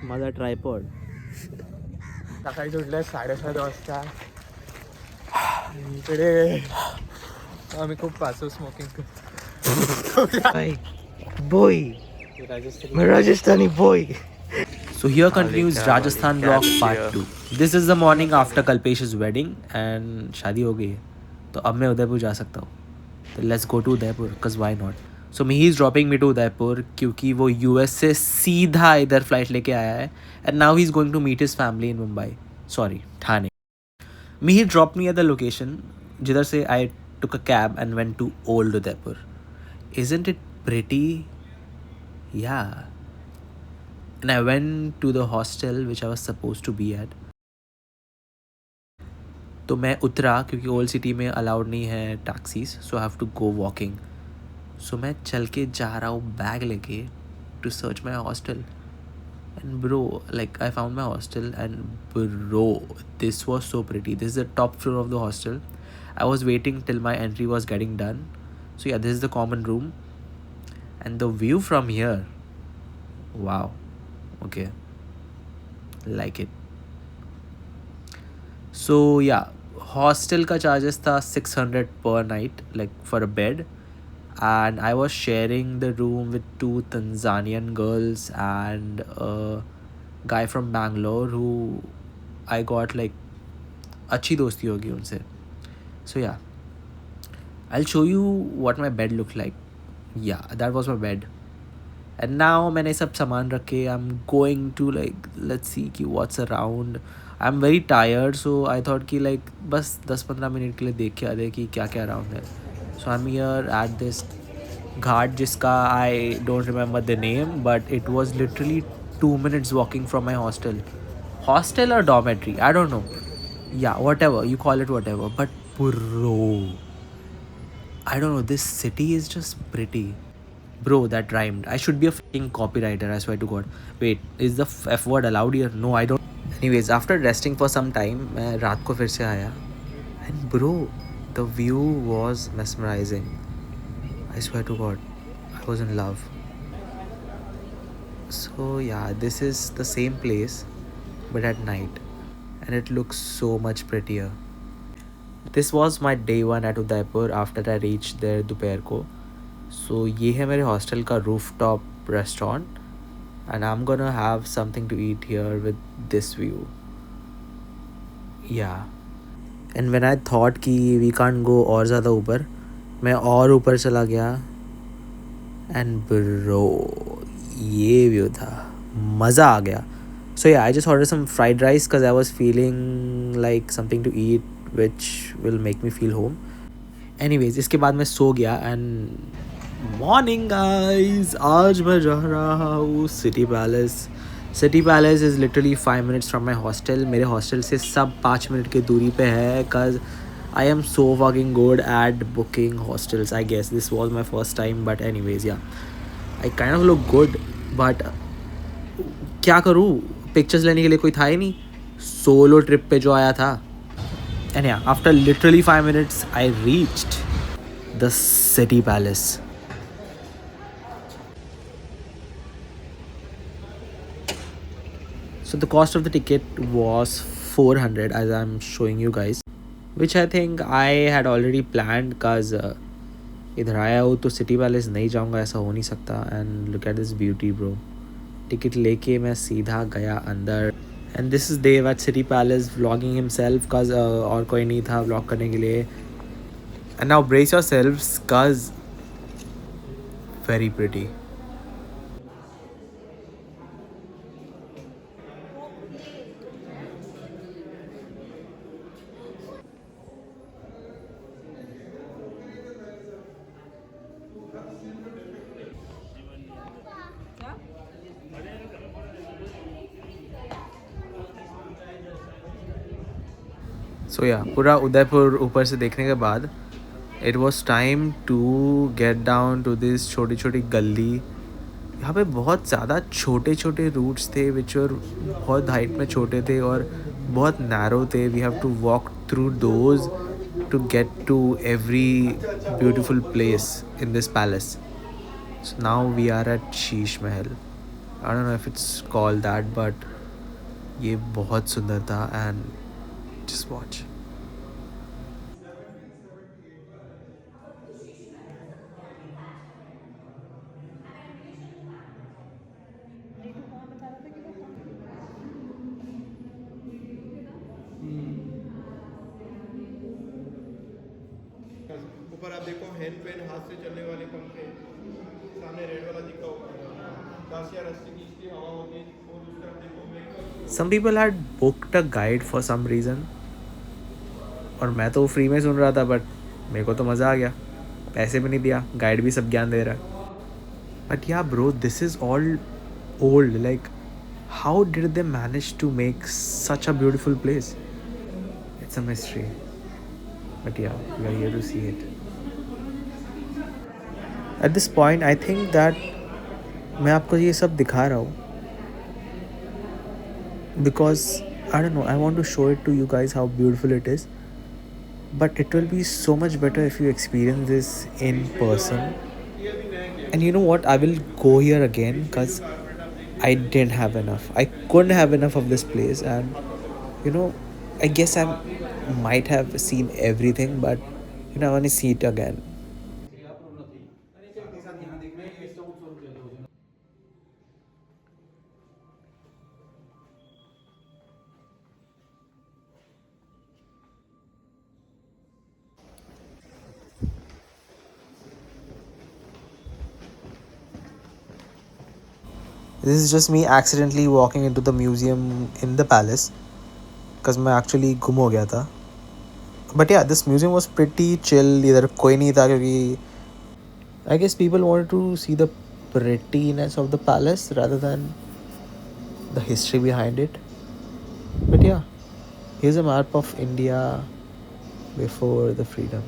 माझा ट्रायपॉड. सकाळी उठलं 7:30 वाजता. इकडे आम्ही खूप पासो स्मोकिंग करतो. Boy, Rajasthani boy. So here continues Rajasthan vlog part 2. This is the morning after Kalpesh's wedding and शादी हो गई है तो अब मैं उदयपुर जा सकता हूँ. तो let's go to Udaipur because why not. So he is dropping me to Udaipur क्योंकि वो US से सीधा इधर फ्लाइट लेके आया है and now he's going to meet his family in Mumbai. Sorry, Thane. He dropped me at the location जिधर से I took a cab and went to Old Udaipur. Isn't it pretty? Yeah. And I went to the hostel which I was supposed to be at. तो मैं उतरा क्योंकि old city में allowed नहीं है taxis, so I have to go walking. So मैं चल के जा रहा हूँ बैग लेके to search my hostel. And bro like I found my hostel and bro this was so pretty. This is the top floor of the hostel. I was waiting till my entry was getting done. So yeah this is the common room and the view from here, wow. Okay, like it. So yeah, hostel का charges था 600 per night, like for a bed, and I was sharing the room with 2 Tanzanian girls and a guy from Bangalore who I got like अच्छी दोस्ती होगी उनसे. So yeah, I'll show you what my bed looked like. Yeah, that was my bed. And now मैंने सब सामान रखे. I am going to like let's see कि what's around. I am very tired so I thought कि like बस 10-15 minute के लिए देख के आ दे कि क्या क्या अराउंड है. So I am here at this ghat जिसका I don't remember the name but it was literally 2 minutes walking from my hostel और dormitory, I don't know. Yeah whatever you call it whatever, but bro I don't know, this city is just pretty. Bro, that rhymed. I should be a fucking copywriter, I swear to God. Wait, is the F word allowed here? No, I don't. Anyways, after resting for some time, मैं रात को फिर से आया. And bro, the view was mesmerizing. I swear to God, I was in love. So yeah, this is the same place, but at night. And it looks so much prettier. This was my day 1 at Udaipur after I reached there दोपहर को. So ये है मेरे hostel का rooftop restaurant and I'm gonna have something to eat here with this view. Yeah. And when I thought कि we can't go और ज़्यादा ऊपर, मैं और ऊपर चला गया and bro ये व्यू था, मज़ा आ गया. So yeah, I just ordered some fried rice because I was feeling like something to eat which will make me feel home. Anyways, इसके बाद मैं सो गया and मॉर्निंग गाइज. आज मैं जा रहा हूँ city palace. City palace is literally 5 minutes from my hostel. मेरे हॉस्टल से सब 5 minute की दूरी पे है cause I am so fucking good at booking hostels. I guess this was my first time but anyways yeah, I kind of look good but क्या करूँ, pictures लेने के लिए कोई था ही नहीं. सोलो ट्रिप पे जो आया था. And yeah, after literally 5 minutes I reached the city palace. So the cost of the ticket was 400 as I'm showing you guys, which I think I had already planned cause इधर आया हूँ तो city palace नहीं जाऊँगा ऐसा हो नहीं सकता. And look at this beauty bro. Ticket लेके मैं सीधा गया अंदर. And this is Dev at city palace vlogging himself cause और कोई नहीं था व्लॉग करने के लिए. And now brace yourselves cause very pretty. So yeah पूरा उदयपुर ऊपर से देखने के बाद it was time to get down to this छोटी छोटी गली. यहाँ पे बहुत ज़्यादा छोटे छोटे रूट्स थे विच वर बहुत हाइट में छोटे थे और बहुत नैरो थे. We have to walk through those to get to every beautiful place in this palace. So now we are at Sheesh Mahal. I don't know if it's called that, but ये बहुत सुंदर था and just watch. ऊपर आप देखो hand pen हाथ से चलने वाले पंखे सामने रेड वाला दिखा हुआ दासिया रस्सी की इसकी हवा होगी और उस तरफ देखो Some people had booked a guide for some reason. और मैं तो फ्री में सुन रहा था, बट मेरे को तो मज़ा आ गया. पैसे भी नहीं दिया, गाइड भी सब ज्ञान दे रहा है. But yeah bro, this is all old. Like how did they manage to make such a beautiful place? It's a mystery. But yeah, we are here to see it. At this point I think that मैं आपको ये सब दिखा रहा हूँ because I don't know, I want to show it to you guys how beautiful it is, but it will be so much better if you experience this in person. And you know what, I will go here again because I didn't have enough. I couldn't have enough of this place, and you know, I guess I might have seen everything, but you know, I want to see it again. This is just me accidentally walking into the museum in the palace because मैं actually गुम हो गया था. But yeah, this museum was pretty chill. इधर कोई नहीं था क्योंकि I guess people wanted to see the prettiness of the palace rather than the history behind it. But yeah, here's a map of India before the freedom.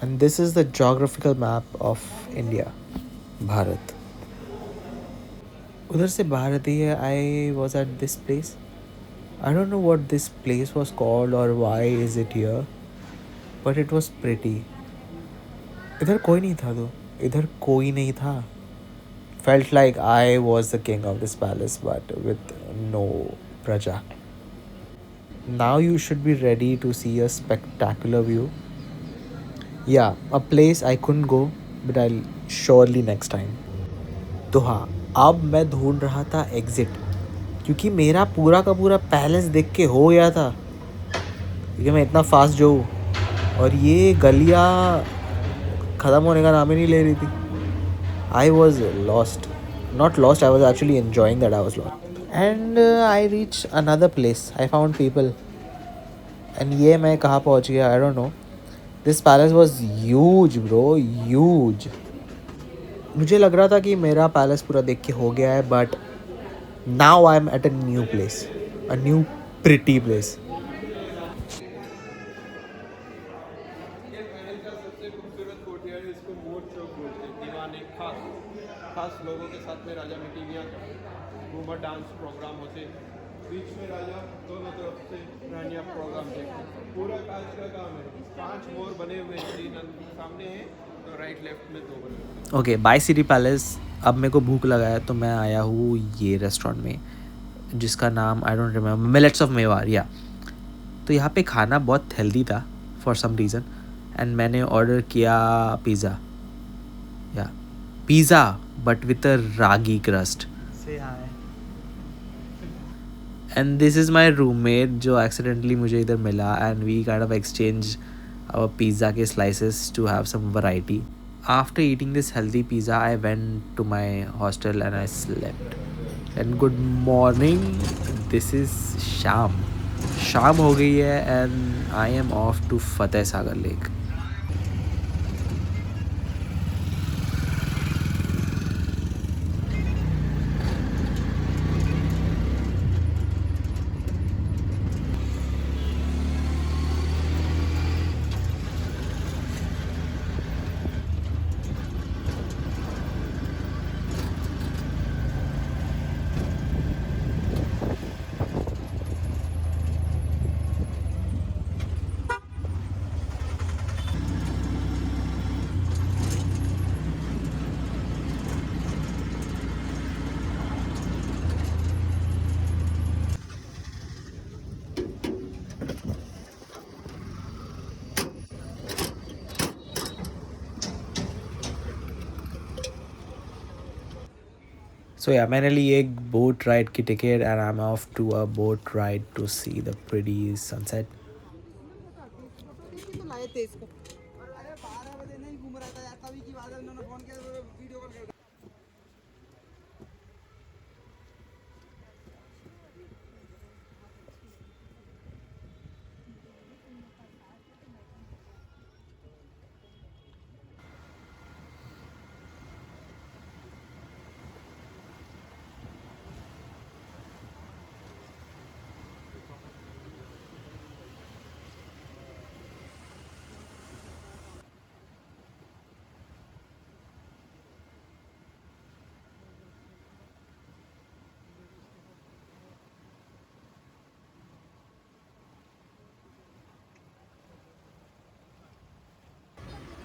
And this is the geographical map of India, Bharat. उधर से भारत ही है. I was at this place. I don't know what this place was called or why is it here, but it was pretty. इधर कोई नहीं था तो. इधर कोई नहीं था. Felt like I was the king of this palace, but with no praja. Now you should be ready to see a spectacular view. Yeah, a place I couldn't go, but I'll surely next time. तो हाँ, अब मैं ढूंढ रहा था exit, क्योंकि मेरा पूरा का पूरा पैलेस देख के हो गया था, क्योंकि मैं इतना फास्ट जो हूँ, और ये गलियाँ ख़त्म होने का नाम ही नहीं ले रही थी. I was lost. Not lost, I was actually enjoying that I was lost. And I reached another place. I found people. And ये मैं कहाँ पहुँच गया, I don't know. This palace was huge bro, huge. मुझे लग रहा था कि मेरा पैलेस पूरा देख के हो गया है, but now I'm at a new place, a new pretty place. ये महल का सबसे खूबसूरत कोर्टयार्ड इसको मोर चौक बोलते हैं. दीवाने खास लोगों के साथ में राजा मीटिंगियाँ, घूमर डांस प्रोग्राम होते, बीच में राजा दोनों तरफ से रानियाँ प्रोग्राम देखते. पूरा कांच का काम है. 5 मोर बने हुए हैं, 3 सामने हैं तो राइट लेफ्ट में 2 बने हुए. Okay, bye City Palace. अब मेरे को भूख लगा है तो मैं आया हूँ ये रेस्टोरेंट में, जिसका नाम I don't remember, millets of Mewar. या तो यहाँ पे खाना बहुत हेल्दी था फॉर सम रीज़न, एंड मैंने ऑर्डर किया पिज़्ज़ा. या pizza but with a ragi crust. Say hi. And this is my roommate जो एक्सीडेंटली मुझे इधर मिला, and we kind of exchange our pizza ke slices to have some variety. After eating this healthy pizza, I went to my hostel and I slept. And good morning, this is Sham. Sham ho gayi hai and I am off to Fateh Sagar Lake. So yeah, मैंने ली एक boat ride की ticket and I'm off to a boat ride to see the pretty sunset.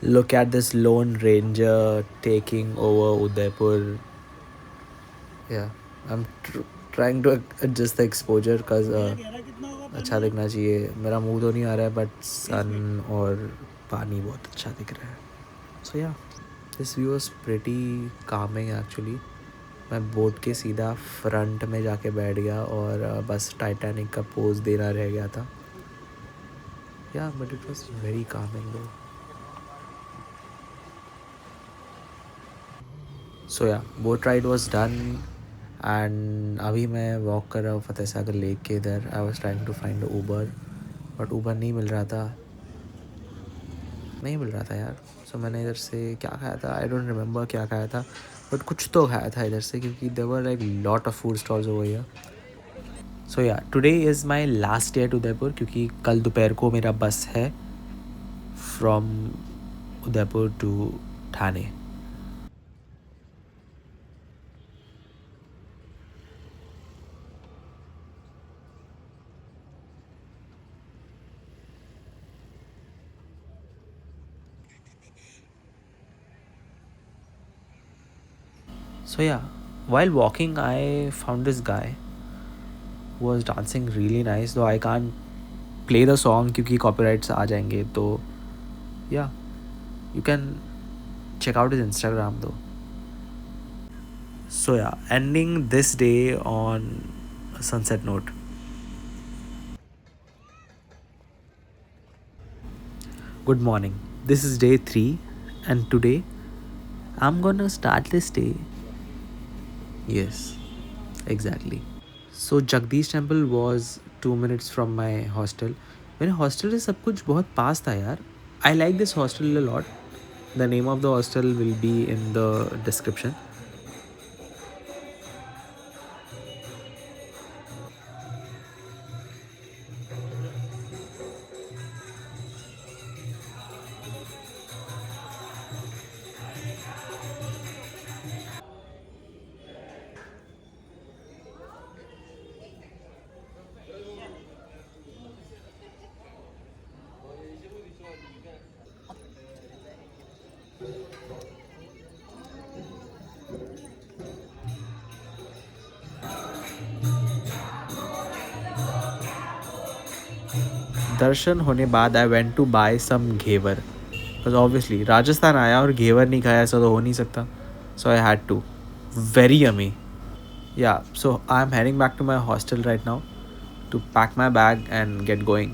Look at this Lone Ranger taking over Udaipur. Yeah, I'm trying to adjust the exposure because अच्छा दिखना चाहिए. मेरा मुंह तो नहीं आ रहा है but sun और पानी बहुत अच्छा दिख रहा है. So yeah, this view was pretty calming actually. मैं बोट के सीधा फ्रंट में जाके बैठ गया और बस टाइटैनिक का पोज देना रह गया था. Yeah, but it was very calming though. So yeah, boat ride was done and अभी मैं वॉक कर रहा हूँ फतेह सागर लेक के इधर. I was trying to find Uber but Uber नहीं मिल रहा था यार. सो मैंने इधर से क्या खाया था, आई डोंट रिमेंबर क्या खाया था बट कुछ तो खाया था इधर से क्योंकि there were like lot of food stalls over here. So yeah today is my last day at Udaipur क्योंकि कल दोपहर को मेरा बस है from Udaipur to Thane. So yeah, while walking I found this guy who was dancing really nice, though I can't play the song क्योंकि copyrights आ जाएंगे. तो yeah, you can check out his Instagram though. So yeah, ending this day on a sunset note. Good morning. This is day 3 and today I'm gonna start this day. Yes, exactly. So Jagdish temple was 2 minutes from my hostel. मेरे hostel से सब कुछ बहुत पास था यार. I like this hostel a lot. The name of the hostel will be in the description. दर्शन होने बाद आई went to bye some ghevar because obviously Rajasthan आया और घेवर नहीं खाया ऐसा तो हो नहीं सकता. So I had to. Very yummy. Yeah so I am heading back to my hostel right now to pack my bag and get going.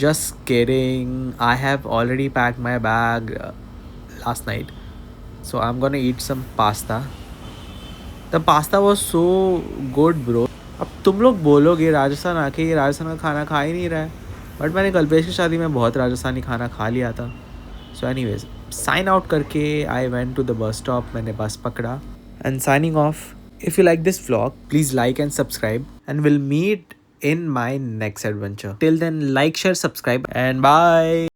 Just kidding. I have already packed my bag last night. So I'm gonna eat some pasta. The pasta was so good bro. अब तुम लोग बोलोगे राजस्थान आके ये राजस्थान का खाना खा ही नहीं रहा है बट मैंने कल्पेश की शादी में बहुत राजस्थानी खाना खा लिया था. सो एनीवेज साइन आउट करके I went to the bus stop. मैंने बस पकड़ा and signing off. If you like this vlog, please like and subscribe and we'll meet in my next adventure. Till then, like, share, subscribe and bye.